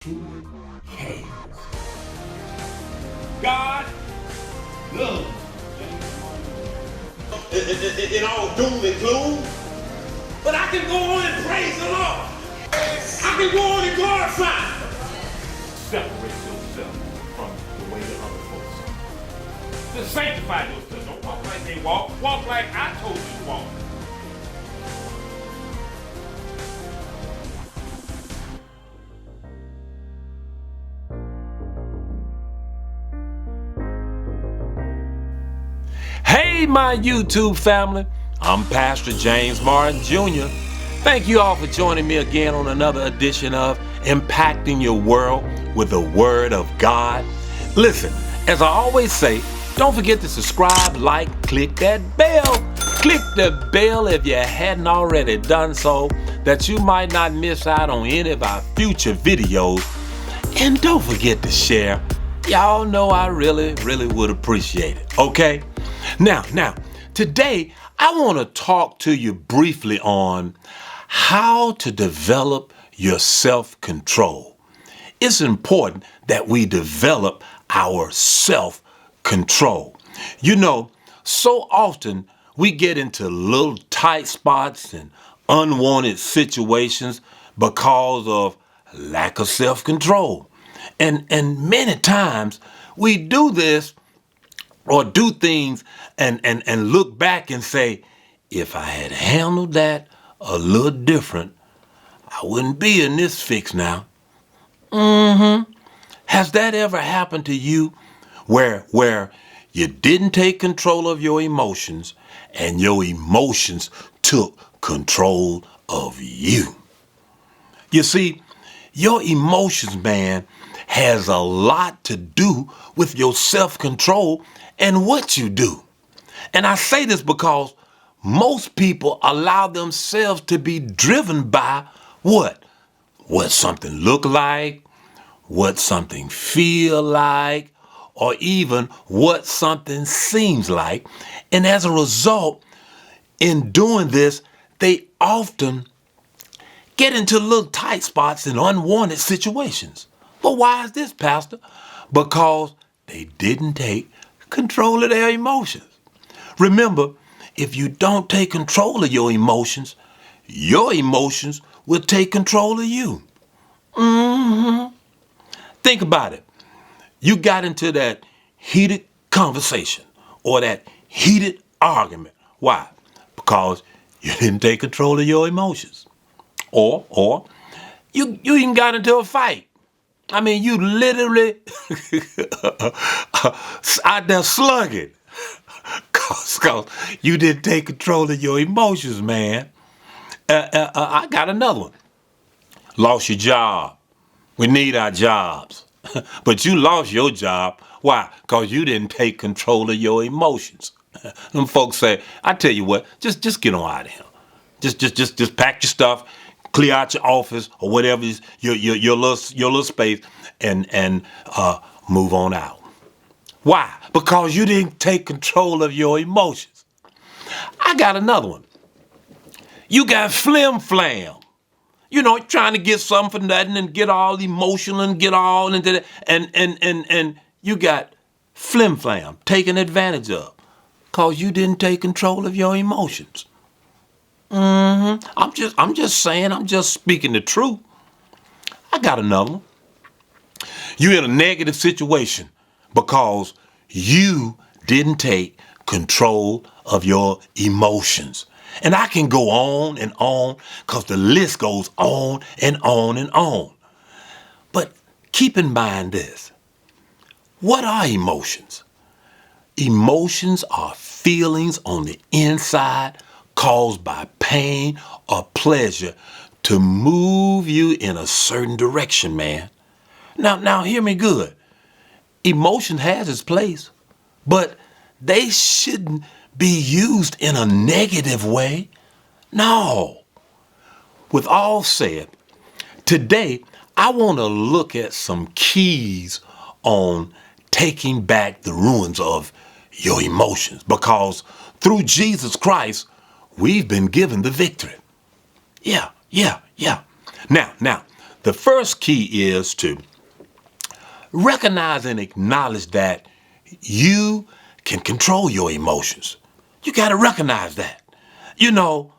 Chaos. God loves it all doom and gloom, but I can go on and praise the Lord. I can go on and glorify. Separate yourself from the way that other folks are. Just sanctify yourself. Don't walk like they walk. Walk like I told you to walk. Hey, my YouTube family. I'm Pastor James Martin Jr. Thank you all for joining me again on another edition of Impacting Your World with the Word of God. Listen, as I always say, don't forget to subscribe, like, click that bell. Click the bell if you hadn't already done so, that you might not miss out on any of our future videos. And don't forget to share. Y'all know I really would appreciate it, okay? Now, today I want to talk to you briefly on how to develop your self-control. It's important that we develop our self-control. You know, so often we get into little tight spots and unwanted situations because of lack of self-control. And many times we do this or do things and look back and say, if I had handled that a little different, I wouldn't be in this fix now. Has that ever happened to you where you didn't take control of your emotions and your emotions took control of you? You see, your emotions, man, has a lot to do with your self-control and what you do. And I say this because most people allow themselves to be driven by what something look like, what something feel like, or even what something seems like. And as a result, in doing this, they often get into little tight spots in unwanted situations. But why is this, Pastor? Because they didn't take control of their emotions. Remember, if you don't take control of your emotions will take control of you. Think about it. You got into that heated conversation or that heated argument. Why? Because you didn't take control of your emotions. Or you even got into a fight. I mean, you literally out there slugging. Cause you didn't take control of your emotions, man. I got another one. Lost your job. We need our jobs. But you lost your job. Why? Because you didn't take control of your emotions. Them folks say, I tell you what, just get on out of here. Just pack your stuff, clear out your office or whatever is your little space and move on out. Why? Because you didn't take control of your emotions. I got another one. You got flim flam. You know, trying to get something for nothing and get all emotional and get all into that. And you got flim flam taken advantage of because you didn't take control of your emotions. I'm just saying, I'm just speaking the truth. I got another one. You're in a negative situation because you didn't take control of your emotions. And I can go on and on because the list goes on and on and on. But keep in mind this. What are emotions? Emotions are feelings on the inside caused by pain or pleasure to move you in a certain direction, man. Now hear me good. Emotion has its place, but they shouldn't be used in a negative way. No. With all said, today I want to look at some keys on taking back the ruins of your emotions, because through Jesus Christ, we've been given the victory. Yeah. Now, the first key is to recognize and acknowledge that you can control your emotions. You got to recognize that. You know,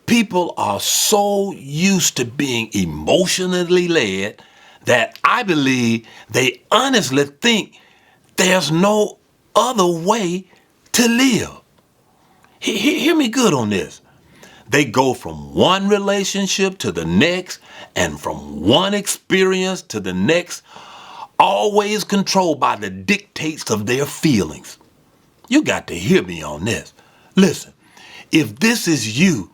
people are so used to being emotionally led that I believe they honestly think there's no other way to live. Hear me good on this. They go from one relationship to the next and from one experience to the next, always controlled by the dictates of their feelings. You got to hear me on this. Listen, if this is you,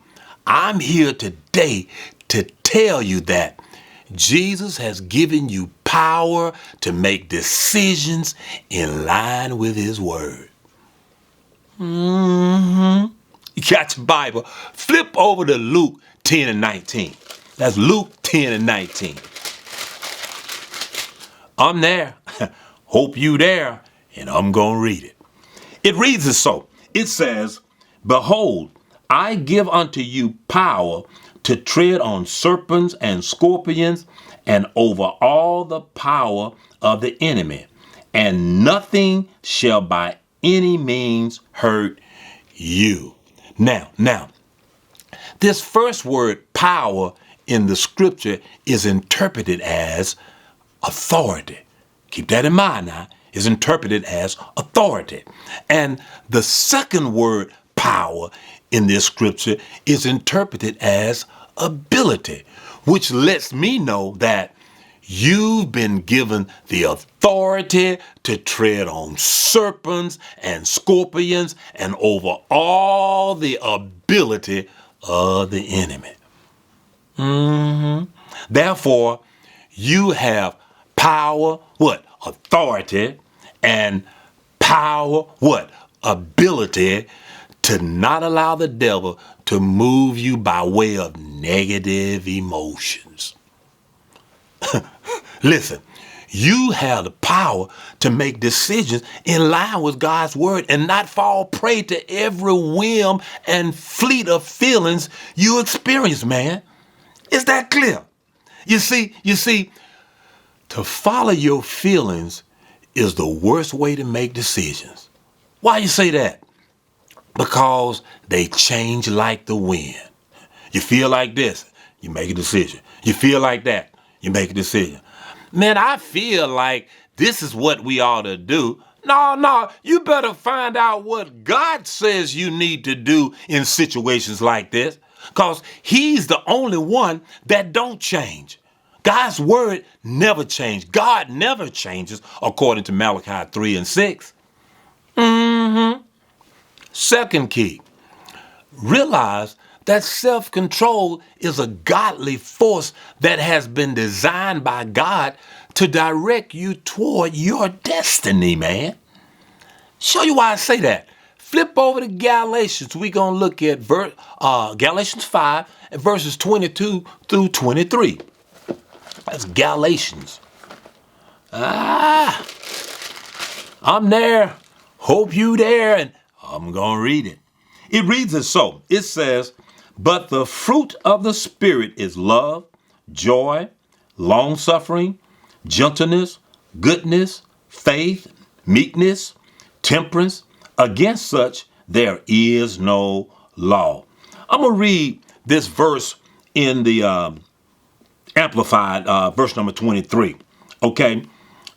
I'm here today to tell you that Jesus has given you power to make decisions in line with his word. You got your Bible. Flip over to Luke 10 and 19. That's Luke 10 and 19. I'm there. Hope you there. And I'm going to read it. It reads as so. It says, "Behold, I give unto you power to tread on serpents and scorpions and over all the power of the enemy, and nothing shall by any means hurt you." Now, this first word power in the scripture is interpreted as authority. Keep that in mind now. Is interpreted as authority. And the second word power in this scripture is interpreted as ability, which lets me know that you've been given the authority to tread on serpents and scorpions and over all the ability of the enemy. Therefore, you have power, what? Authority, and power, what? Ability to not allow the devil to move you by way of negative emotions. Listen, you have the power to make decisions in line with God's word and not fall prey to every whim and fleet of feelings you experience, man. Is that clear? You see, to follow your feelings is the worst way to make decisions. Why you say that? Because they change like the wind. You feel like this, you make a decision. You feel like that, you make a decision. Man, I feel like this is what we ought to do. No, you better find out what God says you need to do in situations like this, because he's the only one that don't change. God's word never changes. God never changes, according to Malachi 3 and 6. Second key, realize that self-control is a godly force that has been designed by God to direct you toward your destiny, man. Show you why I say that. Flip over to Galatians. We're going to look at Galatians 5 and verses 22 through 23. That's Galatians. I'm there. Hope you there. And I'm going to read it. It reads as so. It says, "But the fruit of the Spirit is love, joy, long-suffering, gentleness, goodness, faith, meekness, temperance. Against such there is no law." I'm going to read this verse in the Amplified, verse number 23. Okay?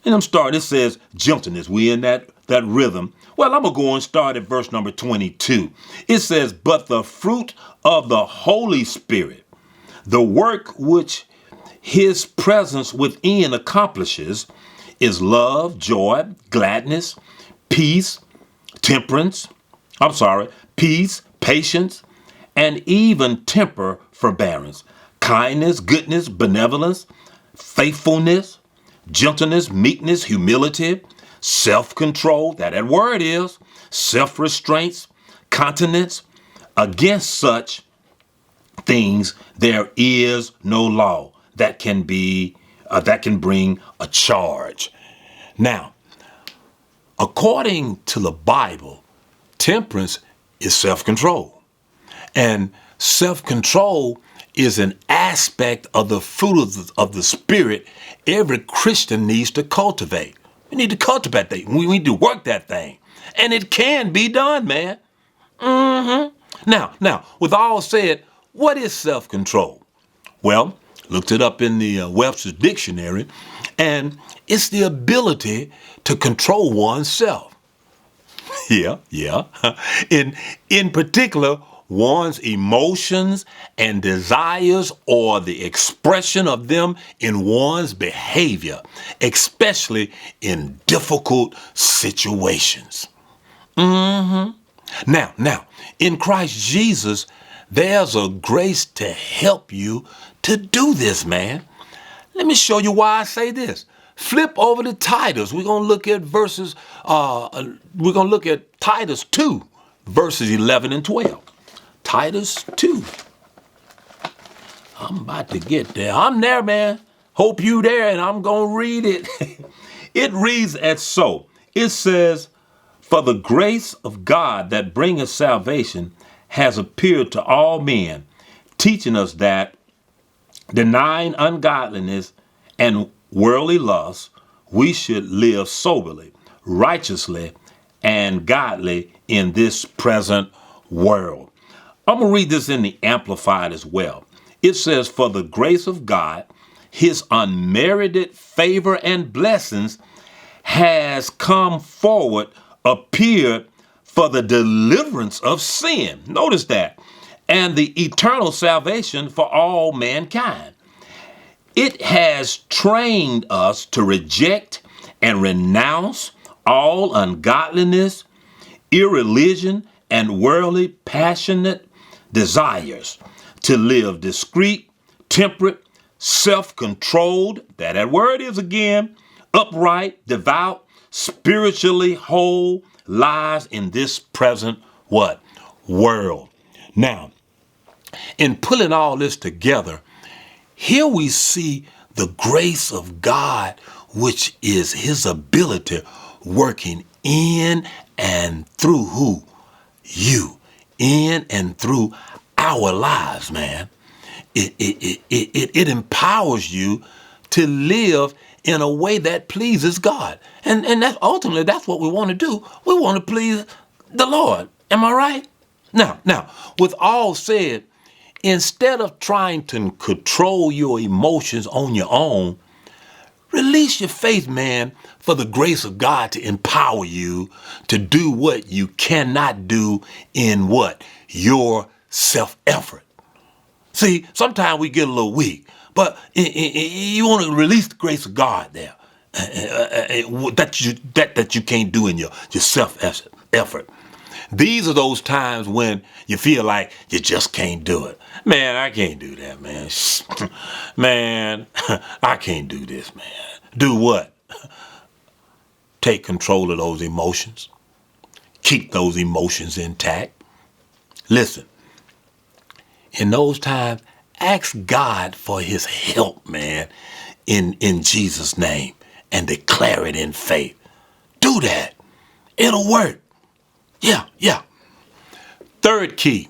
And I'm starting. It says gentleness. We in that rhythm. Well, I'm going to go and start at verse number 22. It says, "But the fruit of the Holy Spirit, the work which his presence within accomplishes, is love, joy, gladness, peace, patience, and even temper, forbearance, kindness, goodness, benevolence, faithfulness, gentleness, meekness, humility, self-control," that word is, self-restraints, continence. Against such things there is no law that can bring a charge. Now, according to the Bible, temperance is self-control. And Self-control is an aspect of the fruit of the Spirit every Christian needs to cultivate. We need to cultivate that. We need to work that thing. And it can be done, man. Now, with all said, what is self-control? Well, looked it up in the Webster's Dictionary, and it's the ability to control oneself. Yeah. In particular, one's emotions and desires, or the expression of them in one's behavior, especially in difficult situations. Now, in Christ Jesus, there's a grace to help you to do this, man. Let me show you why I say this. Flip over to Titus. We're going to look at Titus 2, verses 11 and 12. Titus 2. I'm about to get there. I'm there, man. Hope you there, and I'm going to read it. It reads as so. It says, "For the grace of God that bringeth salvation has appeared to all men, teaching us that, denying ungodliness and worldly lusts, we should live soberly, righteously, and godly in this present world." I'm going to read this in the Amplified as well. It says, "For the grace of God, his unmerited favor and blessings has come forward, appeared for the deliverance of sin." Notice that. "And the eternal salvation for all mankind. It has trained us to reject and renounce all ungodliness, irreligion, and worldly passionate desires, to live discreet, temperate, self-controlled," that word is again, "upright, devout, spiritually whole lives in this present what? World." Now, in pulling all this together, here we see the grace of God, which is his ability working in and through who? You. In and through our lives, man. It empowers you to live in a way that pleases God. And that's ultimately, that's what we want to do. We want to please the Lord. Am I right? Now, with all said, instead of trying to control your emotions on your own, release your faith, man, for the grace of God to empower you to do what you cannot do in what? Your self-effort. See, sometimes we get a little weak, but you want to release the grace of God there that you can't do in your self-effort. These are those times when you feel like you just can't do it. Man, I can't do that, man. Man, I can't do this, man. Do what? Take control of those emotions. Keep those emotions intact. Listen, in those times, ask God for his help, man, in Jesus' name, and declare it in faith. Do that. It'll work. Yeah. Third key,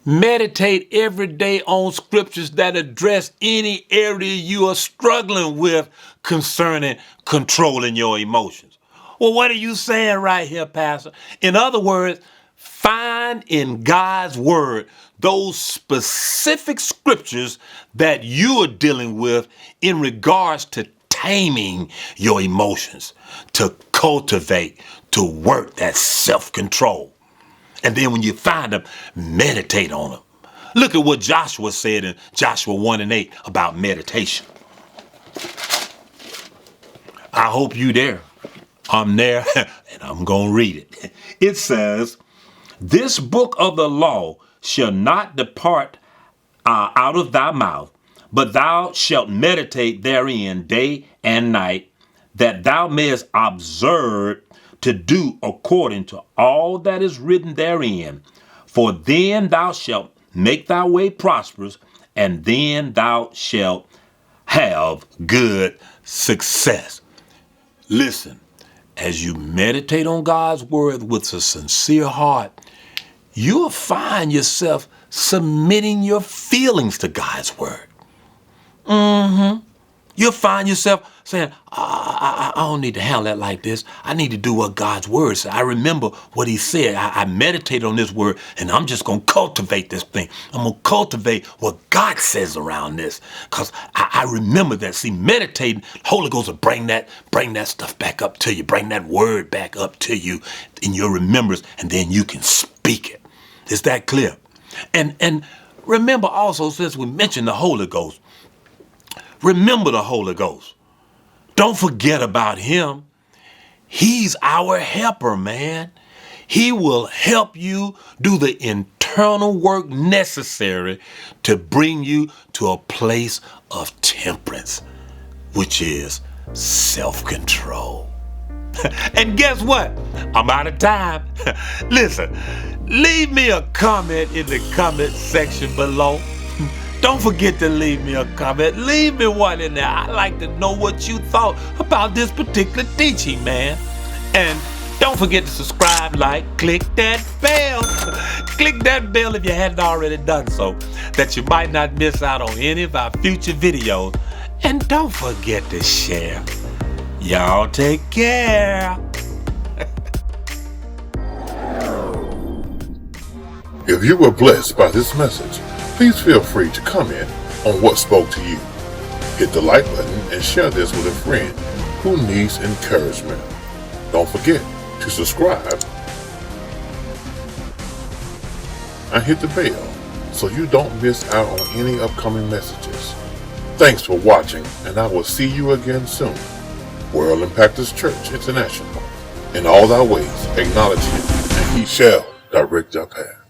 meditate every day on scriptures that address any area you are struggling with concerning controlling your emotions. Well, what are you saying right here, Pastor? In other words, find in God's word those specific scriptures that you are dealing with in regards to taming your emotions, to cultivate, to work that self-control. And then when you find them, meditate on them. Look at what Joshua said in Joshua 1:8 about meditation. I hope you there. I'm there, and I'm going to read it. It says, "This book of the law shall not depart out of thy mouth, but thou shalt meditate therein day and night, that thou mayest observe to do according to all that is written therein. For then thou shalt make thy way prosperous, and then thou shalt have good success." Listen, as you meditate on God's word with a sincere heart, you'll find yourself submitting your feelings to God's word. You'll find yourself saying, I don't need to handle that like this. I need to do what God's word said. I remember what he said. I meditated on this word, and I'm just going to cultivate this thing. I'm going to cultivate what God says around this, because I remember that. See, meditating, Holy Ghost will bring that stuff back up to you, bring that word back up to you in your remembrance, and then you can speak it. Is that clear? And remember also, since we mentioned the Holy Ghost, remember the Holy Ghost. Don't forget about him. He's our helper, man. He will help you do the internal work necessary to bring you to a place of temperance, which is self-control. And guess what? I'm out of time. Listen, leave me a comment in the comment section below. Don't forget to leave me a comment. Leave me one in there. I'd like to know what you thought about this particular teaching, man. And don't forget to subscribe, like, click that bell. Click that bell if you hadn't already done so, that you might not miss out on any of our future videos. And don't forget to share. Y'all take care. If you were blessed by this message, please feel free to comment on what spoke to you. Hit the like button and share this with a friend who needs encouragement. Don't forget to subscribe and hit the bell so you don't miss out on any upcoming messages. Thanks for watching, and I will see you again soon. World Impactors Church International. In all thy ways acknowledge him, and he shall direct your path.